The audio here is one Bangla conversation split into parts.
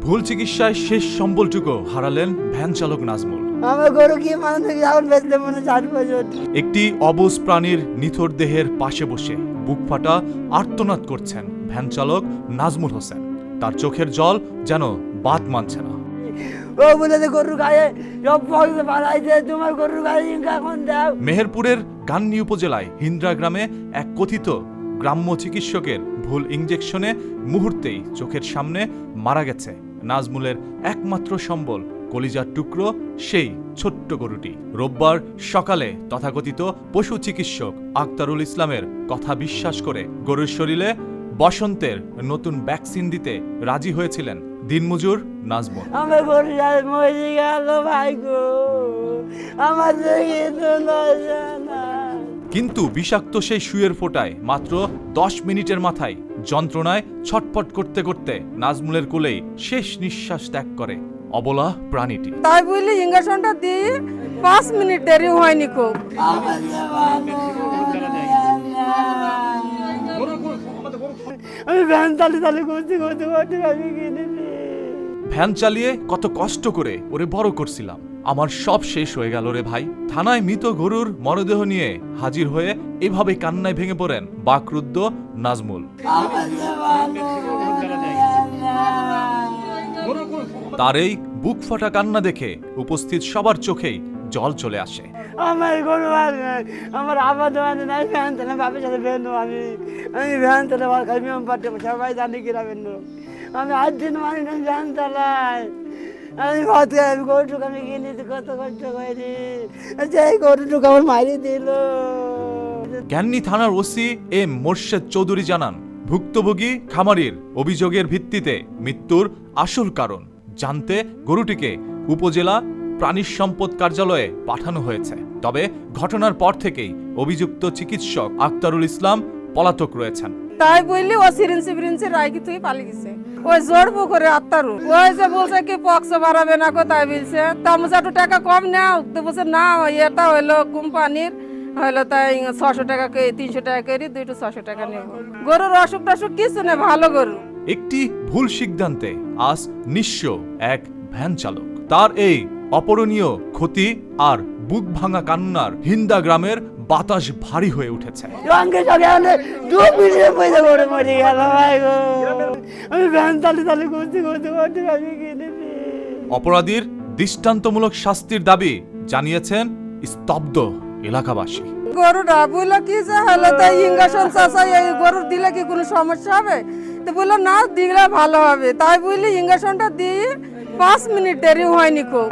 ভুল চিকিৎসায় শেষ সম্বলটুকু হারালেন ভ্যান চালক নাজমুল। আমার গরু কি মানুষ এখন বেঁচতে মনে 4 বছর। একটি অবুঝ প্রাণীর নিথর দেহের পাশে বসে বুক ফাটা আর্তনাদ করছেন ভ্যান চালক নাজমুল হোসেন। তার চোখের জল যেন বাদ মানছে না। ও বলে গরুর গায়ে সব ফলতে পালাইছে, তোমার গরুর গায়ে এখন দাও। মেহেরপুরের গান্নী উপজেলায় হিন্দ্রা গ্রামে এক কথিত গ্রাম্য চিকিৎসকের ভুল ইঞ্জেকশনে মুহূর্তেই চোখের সামনে মারা গেছে নাজমুলের একমাত্র সম্বল, কলিজার টুকরো সেই ছোট্ট গরুটি। রোববার সকালে তথাকথিত পশু চিকিৎসক আক্তারুল ইসলামের কথা বিশ্বাস করে গরুর শরীরে বসন্তের নতুন ভ্যাকসিন দিতে রাজি হয়েছিলেন দিনমজুর নাজমুল। আমার গরু মরে গেল ভাই গো, আমার কিন্তু বিষাক্ত সেই সুয়ের ফোঁটায় মাত্র 10 মিনিটের মাথায় যন্ত্রণায় ছটফট করতে করতে নাজমুলের কোলেই শেষ নিঃশ্বাস ত্যাগ করে অবলা প্রাণীটি। তাই বুঝলি ইঞ্জেকশনটা দিয়ে 5 মিনিট দেরি হয়নি খুব। আমি ভ্যান চালিয়ে করতে করতে করতে আমি কিনেছি। ভ্যান চালিয়ে কত কষ্ট করে ওরে বড় করছিলাম, আমার সব শেষ হয়ে গেল রে ভাই। থানায় মৃত গরুর মরদেহ নিয়ে হাজির হয়ে এভাবে কান্নায় ভেঙে পড়েন বাকরুদ্ধ নাজমুল। তার এই বুক ফাটা কান্না দেখে উপস্থিত সবার চোখেই জল চলে আসে। আমার গরু আর আমার আবার দোকানে নাই, ভ্যান চালা বাপের সাথে বেরো। আমি ভ্যান চালা নিয়ম পাঠে সবাই জানি গ্রামের লোক। আমি 8 দিন মানে ভ্যান চালাই। আমি গরুটুকু আমি কিনেছি কত কষ্ট করি, সেই গরুটুকু আমার মারি দিল। গান্নী থানার ওসি এম মোর্শেদ চৌধুরী জানান, ভুক্তভোগী খামারির অভিযোগের ভিত্তিতে মৃত্যুর আসল কারণ জানতে গরুটিকে উপজেলা প্রাণী সম্পদ কার্যালয়ে পাঠানো হয়েছে। তবে ঘটনার পর থেকেই অভিযুক্ত চিকিৎসক আক্তারুল ইসলাম পলাতক রয়েছেন। তাই বললি ও সিরিঞ্জে রাইকি তুই পালিয়ে গেছে। ওই জোরবো করে আত্মারু ওই যে বলছে কি পক্স বাড়াবে না, তাই বলছে তামসা একটু টাকা কম নাও, তো বলছে না এটা হইলো কোম্পানির হইলো, তাই 600 টাকা 300 টাকা করে 200 টাকা নেব। গরুর অসুখ টসুখ কিছু নেই, ভালো গরু। একটি ভুল সিদ্ধান্তে আজ নিঃস্ব এক ভ্যান চালক। তার এই অপরণীয় ক্ষতি আর বুক ভাঙা কান্নার হিন্দা গ্রামের বাতাস ভারী হয়ে উঠেছে। রঙে সকালে 2 মিনিটে পয়সা করে মরে গেল ভাই গো। আমি ভ্যান চালিয়ে করতে করতে করতে আমি কিনেছি। অপরাধীর দৃষ্টান্তমূলক শাস্তির দাবি জানিয়েছেন স্তব্ধ এলাকাবাসী। গরুটা বললো কি যে হলো, তাই ইঞ্জেকশন চাষা এই গরুর দিলে কি কোনো সমস্যা হবে? তো বললো না দিলে ভালো হবে। তাই বললি ইঞ্জেকশনটা দিয়ে 5 মিনিট দেরি হয়নি খুব।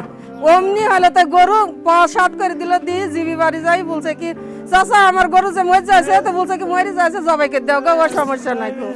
অমনি হলে তাই গরু 5-7 করে দিল, দিয়ে জিবি বাড়ি যাই বলছে কি চাষা আমার গরু যে মরে যাচ্ছে, তো বলছে কি মরে যাচ্ছে জবাইকে দেওয়া, সমস্যা নাই খুব।